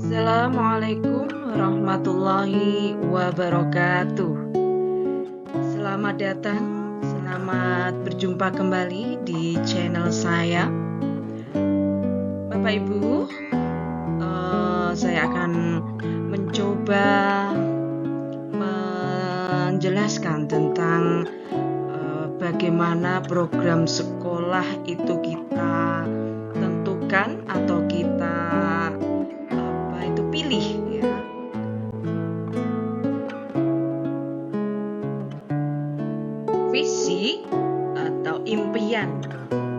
Assalamualaikum warahmatullahi wabarakatuh. Selamat datang, selamat berjumpa kembali di channel saya. Bapak Ibu, saya akan mencoba menjelaskan tentang bagaimana program sekolah itu kita tentukan atau kita pilih ya. Visi atau impian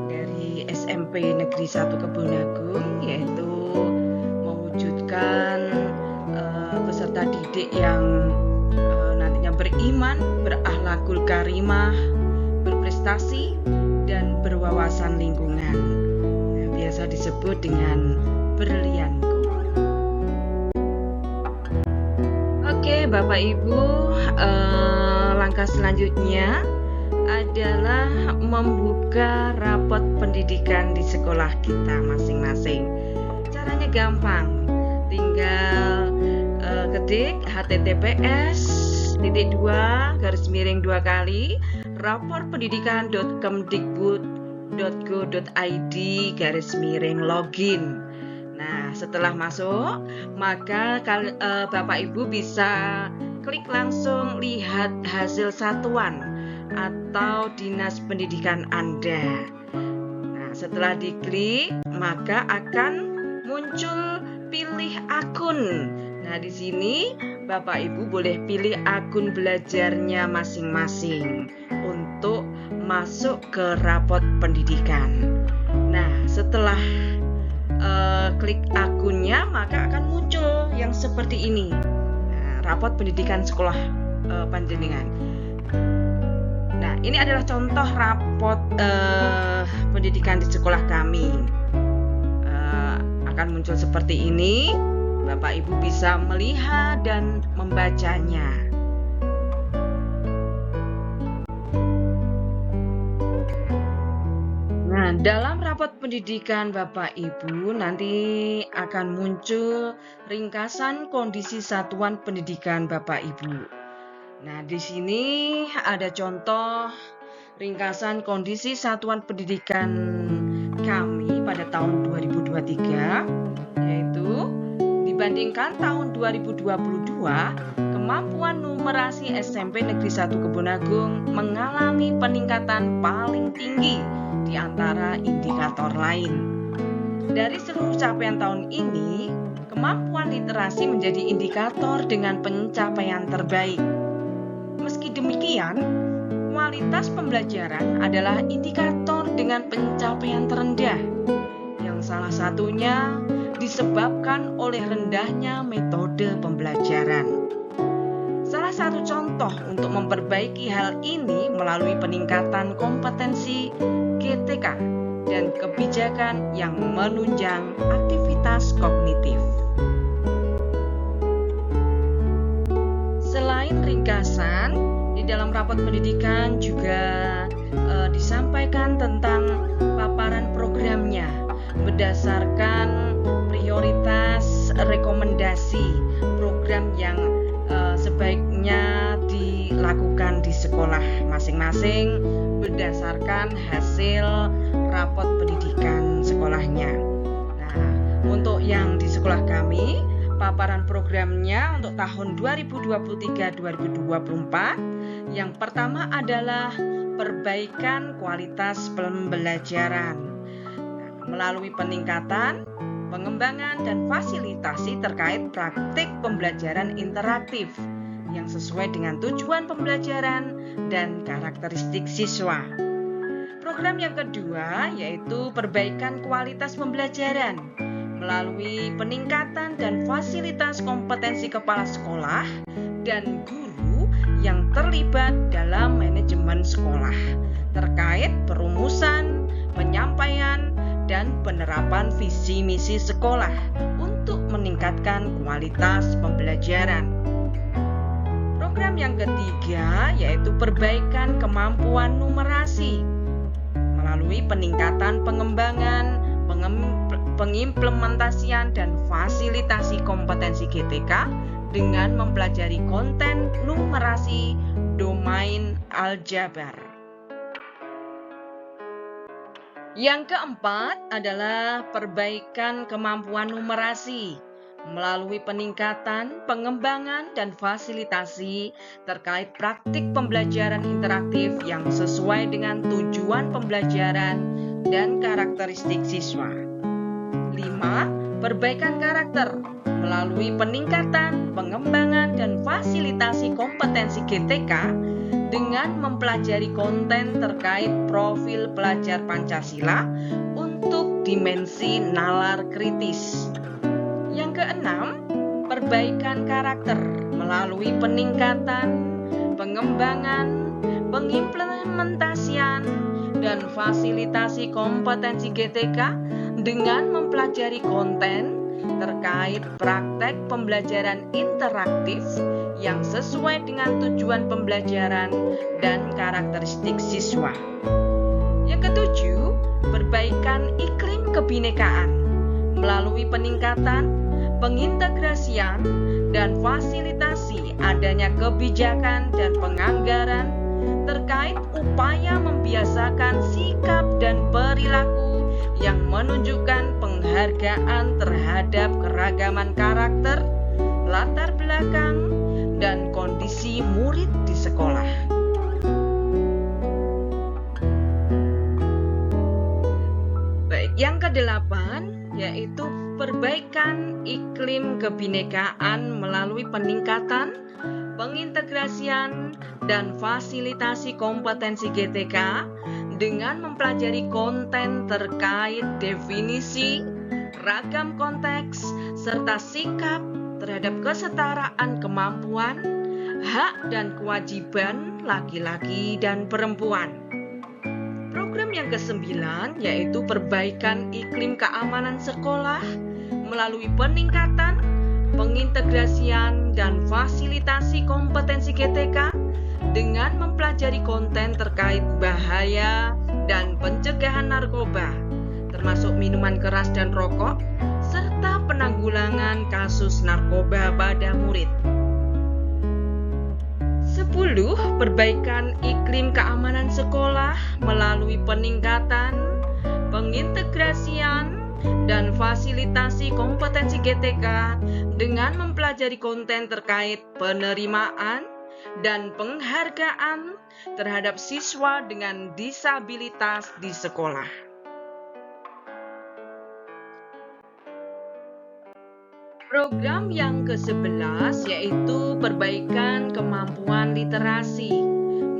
dari SMP Negeri 1 Kebonagung yaitu mewujudkan peserta didik yang nantinya beriman, berakhlakul karimah, berprestasi dan berwawasan lingkungan. Biasa disebut dengan berlian. Oke, Bapak Ibu, langkah selanjutnya adalah membuka rapot pendidikan di sekolah kita masing-masing. Caranya gampang, tinggal ketik https://raportpendidikan.kemdikbud.go.id/login. Nah, setelah masuk, maka Bapak Ibu bisa klik langsung lihat hasil satuan atau dinas pendidikan Anda. Nah, setelah diklik, maka akan muncul pilih akun. Nah, di sini Bapak Ibu boleh pilih akun belajarnya masing-masing untuk masuk ke rapot pendidikan. Nah, setelah klik akunnya, maka akan muncul yang seperti ini. Nah, rapot pendidikan sekolah panjenengan. Nah, ini adalah contoh rapot pendidikan di sekolah kami. Akan muncul seperti ini. Bapak Ibu bisa melihat dan membacanya. Nah, dalam rapot pendidikan Bapak Ibu nanti akan muncul ringkasan kondisi satuan pendidikan Bapak Ibu. Nah, di sini ada contoh ringkasan kondisi satuan pendidikan kami pada tahun 2023, yaitu dibandingkan tahun 2022, kemampuan numerasi SMP Negeri 1 Kebonagung mengalami peningkatan paling tinggi di antara indikator lain. Dari seluruh capaian tahun ini, kemampuan literasi menjadi indikator dengan pencapaian terbaik. Meski demikian, kualitas pembelajaran adalah indikator dengan pencapaian terendah, yang salah satunya disebabkan oleh rendahnya metode pembelajaran. Salah satu contoh untuk memperbaiki hal ini melalui peningkatan kompetensi GTK dan kebijakan yang menunjang aktivitas kognitif. Selain ringkasan, di dalam rapot pendidikan juga disampaikan tentang paparan programnya berdasarkan prioritas rekomendasi program yang sebaiknya dilakukan di sekolah masing-masing berdasarkan hasil rapot pendidikan sekolahnya. Nah, untuk yang di sekolah kami, paparan programnya untuk tahun 2023-2024 yang pertama adalah perbaikan kualitas pembelajaran melalui peningkatan, pengembangan dan fasilitasi terkait praktik pembelajaran interaktif yang sesuai dengan tujuan pembelajaran dan karakteristik siswa. Program yang kedua yaitu perbaikan kualitas pembelajaran melalui peningkatan dan fasilitas kompetensi kepala sekolah dan guru yang terlibat dalam manajemen sekolah terkait perumusan, penyampaian, dan penerapan visi misi sekolah untuk meningkatkan kualitas pembelajaran. Program yang ketiga yaitu perbaikan kemampuan numerasi melalui peningkatan pengembangan pengimplementasian dan fasilitasi kompetensi GTK dengan mempelajari konten numerasi domain aljabar. Yang keempat adalah perbaikan kemampuan numerasi melalui peningkatan, pengembangan, dan fasilitasi terkait praktik pembelajaran interaktif yang sesuai dengan tujuan pembelajaran dan karakteristik siswa. 5. Perbaikan karakter melalui peningkatan, pengembangan, dan fasilitasi kompetensi GTK dengan mempelajari konten terkait profil pelajar Pancasila untuk dimensi nalar kritis. Yang keenam, perbaikan karakter melalui peningkatan, pengembangan, pengimplementasian, dan fasilitasi kompetensi GTK dengan mempelajari konten terkait praktek pembelajaran interaktif yang sesuai dengan tujuan pembelajaran dan karakteristik siswa. Yang ketujuh, perbaikan iklim kebinekaan melalui peningkatan, pengintegrasian, dan fasilitasi adanya kebijakan dan penganggaran terkait upaya membiasakan sikap dan perilaku yang menunjukkan penghargaan terhadap keragaman karakter, latar belakang, dan kondisi murid di sekolah. Baik, yang kedelapan yaitu perbaikan iklim kebinekaan melalui peningkatan, pengintegrasian, dan fasilitasi kompetensi GTK dengan mempelajari konten terkait definisi, ragam konteks, serta sikap terhadap kesetaraan kemampuan, hak dan kewajiban laki-laki dan perempuan. Program yang ke-9 yaitu perbaikan iklim keamanan sekolah melalui peningkatan, pengintegrasian, dan fasilitasi kompetensi GTK dengan mempelajari konten terkait bahaya dan pencegahan narkoba, termasuk minuman keras dan rokok, serta penanggulangan kasus narkoba pada murid. 10. Perbaikan iklim keamanan sekolah melalui peningkatan, pengintegrasian, dan fasilitasi kompetensi GTK dengan mempelajari konten terkait penerimaan dan penghargaan terhadap siswa dengan disabilitas di sekolah. Program yang ke-11 yaitu perbaikan kemampuan literasi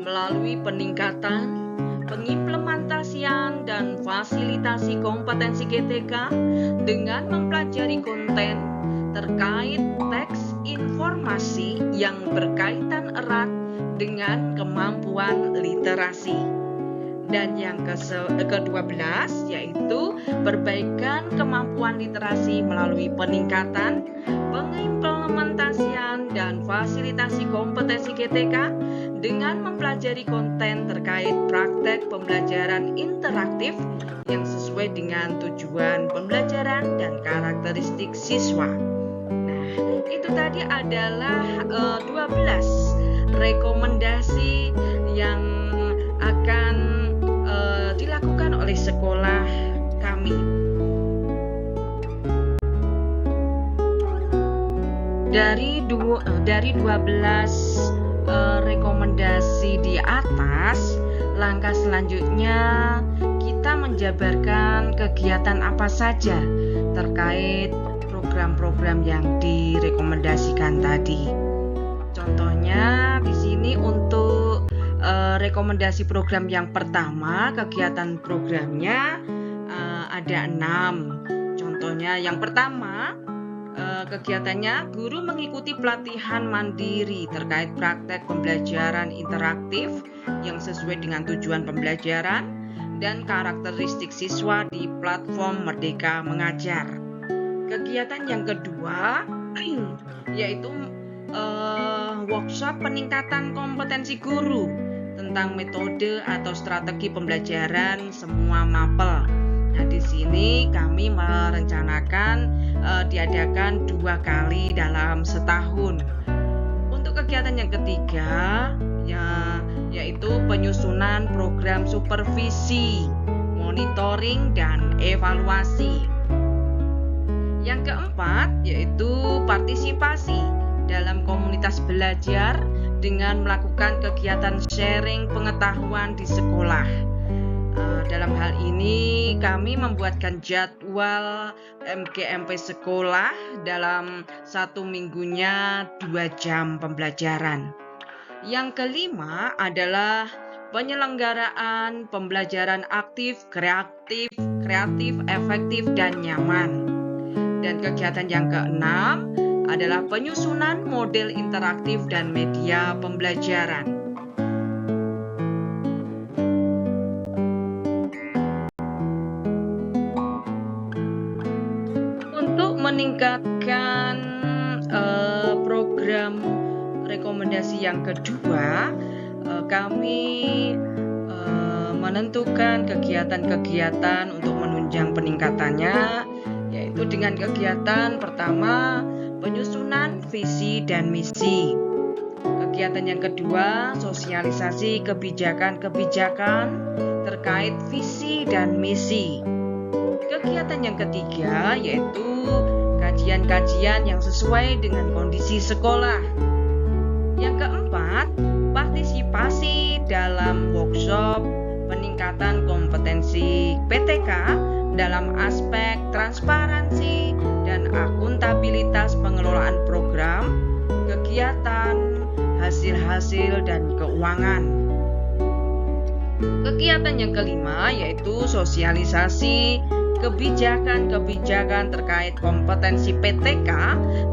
melalui peningkatan, pengimplementasian, dan fasilitasi kompetensi GTK dengan mempelajari konten terkait teks informasi yang berkaitan erat dengan kemampuan literasi. Dan yang ke-12 yaitu perbaikan kemampuan literasi melalui peningkatan, pengimplementasian, dan fasilitasi kompetensi GTK dengan mempelajari konten terkait praktek pembelajaran interaktif yang sesuai dengan tujuan pembelajaran dan karakteristik siswa. Nah, itu tadi adalah 12 rekomendasi yang akan dilakukan oleh sekolah kami. Dari 12 rekomendasi di atas, langkah selanjutnya kita menjabarkan kegiatan apa saja terkait program-program yang direkomendasikan tadi. Contohnya di sini untuk rekomendasi program yang pertama, kegiatan programnya ada 6. Contohnya yang pertama, kegiatannya guru mengikuti pelatihan mandiri terkait praktek pembelajaran interaktif yang sesuai dengan tujuan pembelajaran dan karakteristik siswa di platform Merdeka Mengajar. Kegiatan yang kedua yaitu workshop peningkatan kompetensi guru tentang metode atau strategi pembelajaran semua mapel Nah, di sini kami merencanakan diadakan 2 kali dalam setahun. Untuk kegiatan yang ketiga, yaitu penyusunan program supervisi, monitoring, dan evaluasi. Yang keempat, yaitu partisipasi dalam komunitas belajar dengan melakukan kegiatan sharing pengetahuan di sekolah. Dalam hal ini, kami membuatkan jadwal MGMP sekolah dalam 1 minggunya 2 jam pembelajaran. Yang kelima adalah penyelenggaraan pembelajaran aktif, kreatif, efektif, dan nyaman. Dan kegiatan yang keenam adalah penyusunan model interaktif dan media pembelajaran. Untuk meningkatkan program rekomendasi yang kedua, kami menentukan kegiatan-kegiatan untuk menunjang peningkatannya, yaitu dengan kegiatan pertama, penyusunan visi dan misi. Kegiatan yang kedua, sosialisasi kebijakan-kebijakan terkait visi dan misi. Kegiatan yang ketiga, yaitu kajian-kajian yang sesuai dengan kondisi sekolah. Yang keempat, partisipasi dalam workshop peningkatan kompetensi PTK dalam aspek transparansi dan akuntabilitas pengelolaan program, kegiatan, hasil-hasil, dan keuangan. Kegiatan yang kelima yaitu sosialisasi kebijakan-kebijakan terkait kompetensi PTK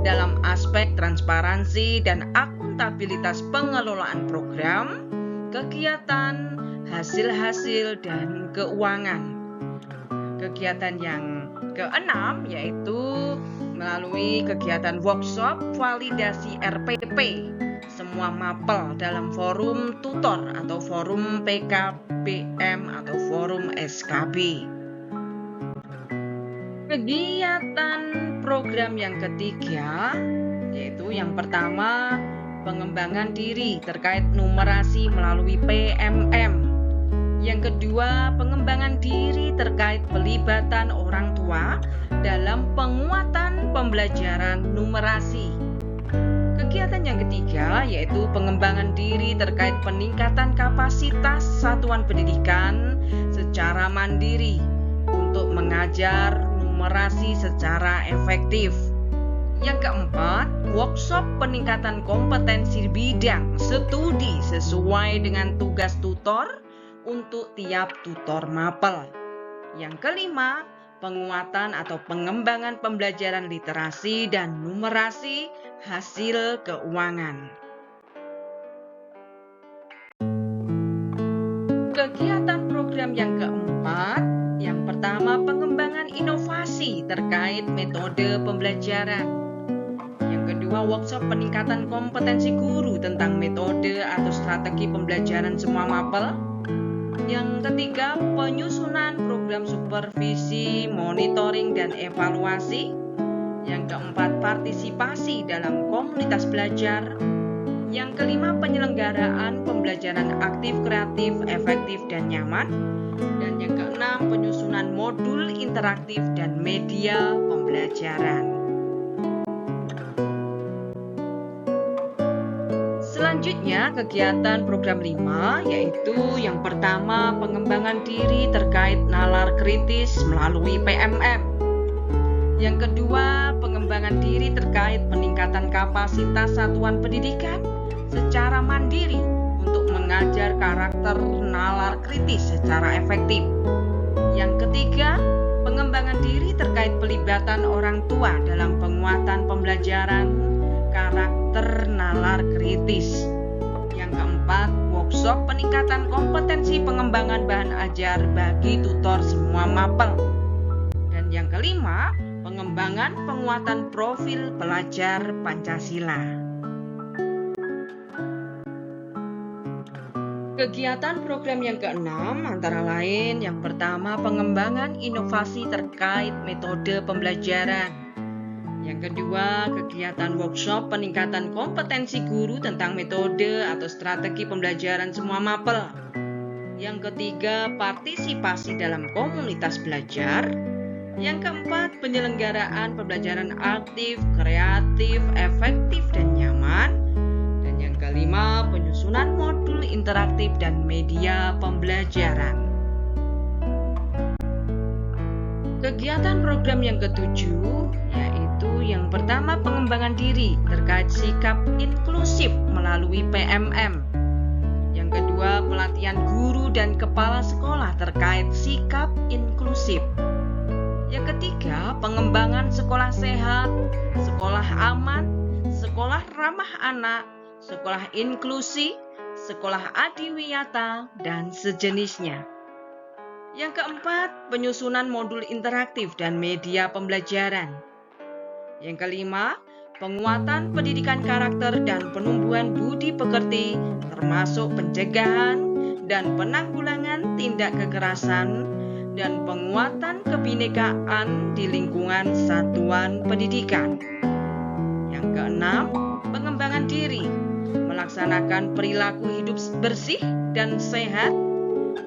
dalam aspek transparansi dan akuntabilitas pengelolaan program, kegiatan, hasil-hasil, dan keuangan. Kegiatan yang keenam yaitu melalui kegiatan workshop validasi RPP semua mapel dalam forum tutor atau forum PKBM atau forum SKB. Kegiatan program yang ketiga yaitu yang pertama pengembangan diri terkait numerasi melalui PMM. Yang kedua, pengembangan diri terkait pelibatan orang tua dalam penguatan pembelajaran numerasi. Kegiatan yang ketiga yaitu pengembangan diri terkait peningkatan kapasitas satuan pendidikan secara mandiri untuk mengajar numerasi secara efektif. Yang keempat, workshop peningkatan kompetensi bidang studi sesuai dengan tugas tutor untuk tiap tutor mapel. Yang kelima, penguatan atau pengembangan pembelajaran literasi dan numerasi hasil keuangan. Kegiatan program yang keempat, yang pertama pengembangan inovasi terkait metode pembelajaran. Yang kedua, workshop peningkatan kompetensi guru tentang metode atau strategi pembelajaran semua mapel. Yang ketiga, penyusunan program supervisi, monitoring, dan evaluasi. Yang keempat, partisipasi dalam komunitas belajar. Yang kelima, penyelenggaraan pembelajaran aktif, kreatif, efektif, dan nyaman. Dan yang keenam, penyusunan modul interaktif dan media pembelajaran. Selanjutnya, kegiatan program 5 yaitu yang pertama pengembangan diri terkait nalar kritis melalui PMM. Yang kedua, pengembangan diri terkait peningkatan kapasitas satuan pendidikan secara mandiri untuk mengajar karakter nalar kritis secara efektif. Yang ketiga, pengembangan diri terkait pelibatan orang tua dalam penguatan pembelajaran karakter nalar kritis. Yang keempat, workshop peningkatan kompetensi pengembangan bahan ajar bagi tutor semua mapel. Dan yang kelima, pengembangan penguatan profil pelajar Pancasila. Kegiatan program yang keenam antara lain yang pertama pengembangan inovasi terkait metode pembelajaran. Yang kedua, kegiatan workshop peningkatan kompetensi guru tentang metode atau strategi pembelajaran semua mapel. Yang ketiga, partisipasi dalam komunitas belajar. Yang keempat, penyelenggaraan pembelajaran aktif, kreatif, efektif, dan nyaman. Dan yang kelima, penyusunan modul interaktif dan media pembelajaran. Kegiatan program yang ketujuh yaitu yang pertama pengembangan diri terkait sikap inklusif melalui PMM. Yang kedua, pelatihan guru dan kepala sekolah terkait sikap inklusif. Yang ketiga, pengembangan sekolah sehat, sekolah aman, sekolah ramah anak, sekolah inklusi, sekolah adiwiyata, dan sejenisnya. Yang keempat, penyusunan modul interaktif dan media pembelajaran. Yang kelima, penguatan pendidikan karakter dan penumbuhan budi pekerti, termasuk pencegahan dan penanggulangan tindak kekerasan, dan penguatan kebinekaan di lingkungan satuan pendidikan. Yang keenam, pengembangan diri, melaksanakan perilaku hidup bersih dan sehat,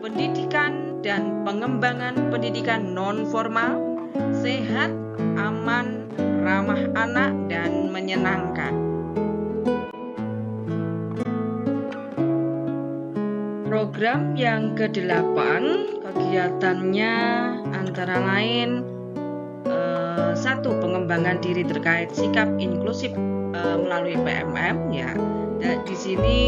pendidikan dan pengembangan pendidikan non-formal, sehat, aman, ramah anak, dan menyenangkan. Program yang ke-8, kegiatannya antara lain 1. Pengembangan diri terkait sikap inklusif melalui PMM ya. Dan di sini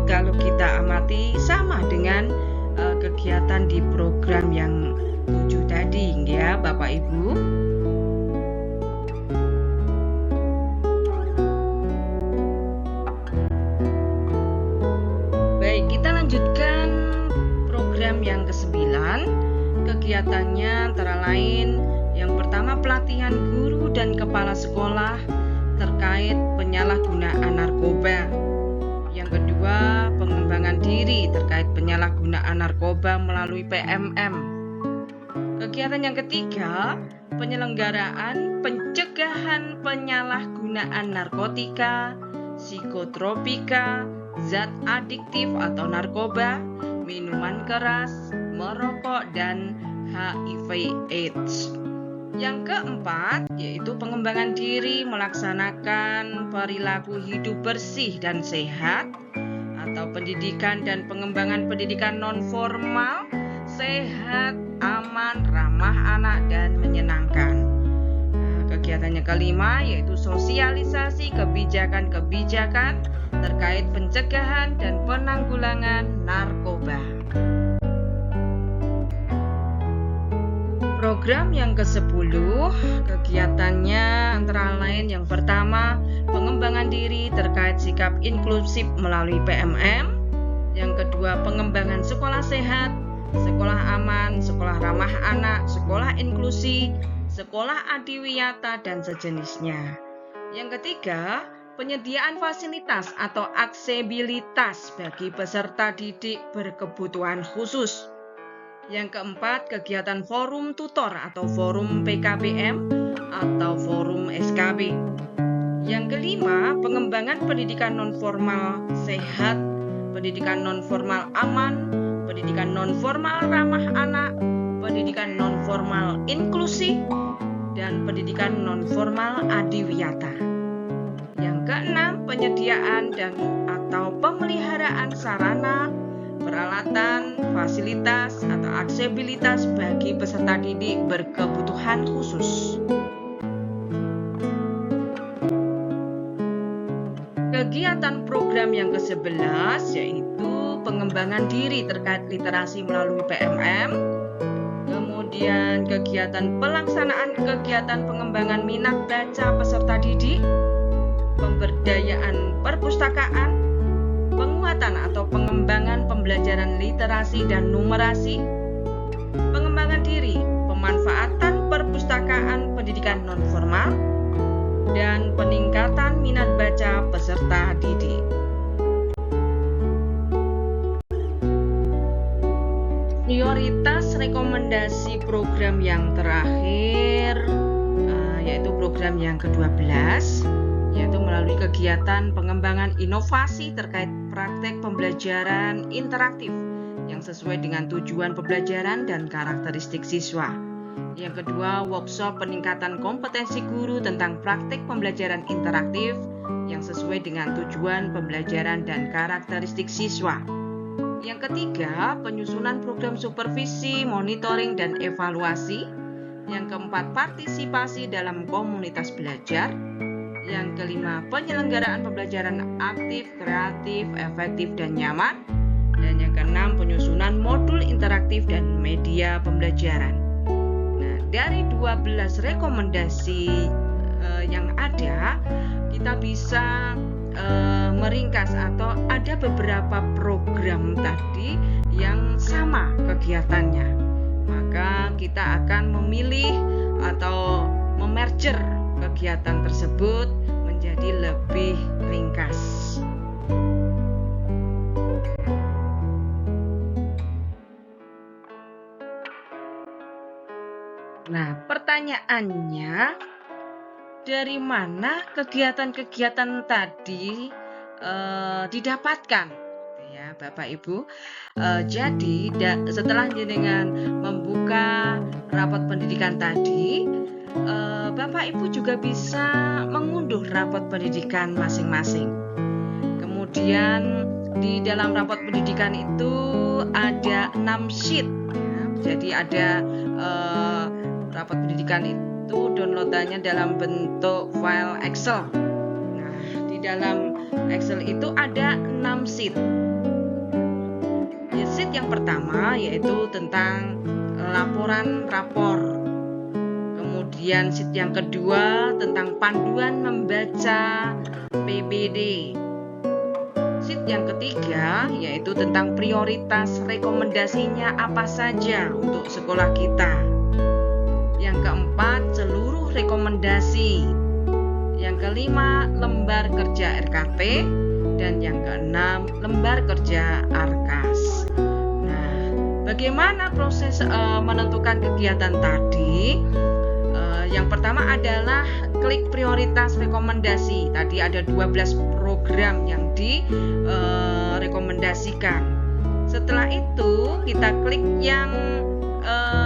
kalau kita amati sama dengan kegiatan di program yang 7 tadi ya Bapak Ibu. Baik, kita lanjutkan program yang ke-9. Kegiatannya antara lain yang pertama pelatihan guru dan kepala sekolah terkait penyalahgunaan narkoba. Yang kedua, pengembangan diri terkait penyalahgunaan narkoba melalui PMM. Kegiatan yang ketiga, penyelenggaraan pencegahan penyalahgunaan narkotika, psikotropika, zat adiktif atau narkoba, minuman keras, merokok, dan HIV/AIDS. Yang keempat, yaitu pengembangan diri melaksanakan perilaku hidup bersih dan sehat atau pendidikan dan pengembangan pendidikan non-formal, sehat, aman, ramah anak, dan menyenangkan. Kegiatannya kelima, yaitu sosialisasi kebijakan-kebijakan terkait pencegahan dan penanggulangan narkoba. Program yang ke-10, kegiatannya antara lain yang pertama, pengembangan diri terkait sikap inklusif melalui PMM. Yang kedua, pengembangan sekolah sehat, sekolah aman, sekolah ramah anak, sekolah inklusi, sekolah adiwiyata, dan sejenisnya. Yang ketiga, penyediaan fasilitas atau aksesibilitas bagi peserta didik berkebutuhan khusus. Yang keempat, kegiatan forum tutor atau forum PKBM atau forum SKB. Yang kelima, pengembangan pendidikan nonformal sehat, pendidikan nonformal aman, pendidikan nonformal ramah anak, pendidikan nonformal inklusi, dan pendidikan nonformal adiwiyata. Yang keenam, penyediaan dan atau pemeliharaan sarana, peralatan, fasilitas, atau aksesibilitas bagi peserta didik berkebutuhan khusus. Kegiatan program yang ke-11 yaitu pengembangan diri terkait literasi melalui PMM. Kemudian kegiatan pelaksanaan kegiatan pengembangan minat baca peserta didik, pemberdayaan perpustakaan, penguatan atau pengembangan pembelajaran literasi dan numerasi, pengembangan diri, pemanfaatan perpustakaan pendidikan nonformal, dan peningkatan minat baca peserta didik. rekomendasi program yang terakhir, yaitu program yang ke-12, yaitu melalui kegiatan pengembangan inovasi terkait praktek pembelajaran interaktif yang sesuai dengan tujuan pembelajaran dan karakteristik siswa. Yang kedua, workshop peningkatan kompetensi guru tentang praktek pembelajaran interaktif yang sesuai dengan tujuan pembelajaran dan karakteristik siswa. Yang ketiga, penyusunan program supervisi, monitoring, dan evaluasi. Yang keempat, partisipasi dalam komunitas belajar. Yang kelima, penyelenggaraan pembelajaran aktif, kreatif, efektif, dan nyaman. Dan yang keenam, penyusunan modul interaktif dan media pembelajaran. Nah, dari 12 rekomendasi yang ada, kita bisa meringkas atau ada beberapa program tadi yang sama kegiatannya. Maka kita akan memilih atau memerger kegiatan tersebut menjadi lebih ringkas. Nah, pertanyaannya, dari mana kegiatan-kegiatan tadi didapatkan? Ya, Bapak Ibu. Jadi setelah jenengan membuka rapot pendidikan tadi, Bapak Ibu juga bisa mengunduh rapot pendidikan masing-masing. Kemudian di dalam rapot pendidikan itu ada 6 sheet. Ya. Jadi ada rapot pendidikan itu downloadannya dalam bentuk file Excel. Nah, di dalam Excel itu ada 6 sheet. Sheet yang pertama yaitu tentang laporan rapor. Kemudian sheet yang kedua tentang panduan membaca PBD. Sheet yang ketiga yaitu tentang prioritas rekomendasinya apa saja untuk sekolah kita. Yang keempat, seluruh rekomendasi. Yang kelima, lembar kerja RKT. Dan yang keenam, lembar kerja ARKAS. Nah, bagaimana proses menentukan kegiatan tadi? Yang pertama adalah klik prioritas rekomendasi. Tadi ada 12 program yang direkomendasikan. Setelah itu kita klik yang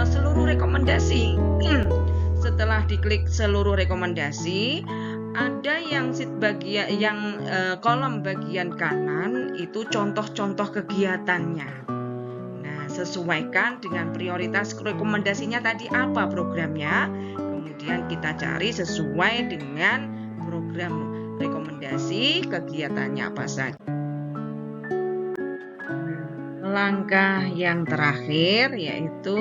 seluruh rekomendasi. Setelah diklik seluruh rekomendasi, ada yang kolom bagian kanan itu contoh-contoh kegiatannya. Nah, sesuaikan dengan prioritas rekomendasinya tadi apa programnya. Kemudian kita cari sesuai dengan program rekomendasi kegiatannya apa saja. Langkah yang terakhir yaitu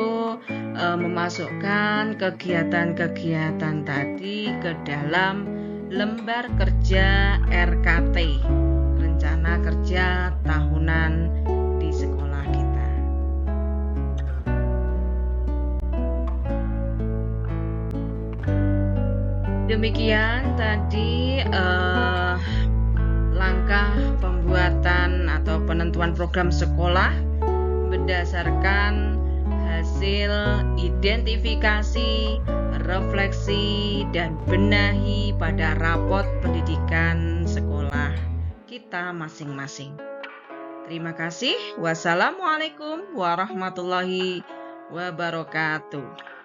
memasukkan kegiatan-kegiatan tadi ke dalam lembar kerja RKT, rencana kerja tahunan di sekolah kita. Demikian tadi langkah pembuatan atau penentuan program sekolah berdasarkan hasil identifikasi, refleksi, dan benahi pada rapot pendidikan sekolah kita masing-masing. Terima kasih. Wassalamualaikum warahmatullahi wabarakatuh.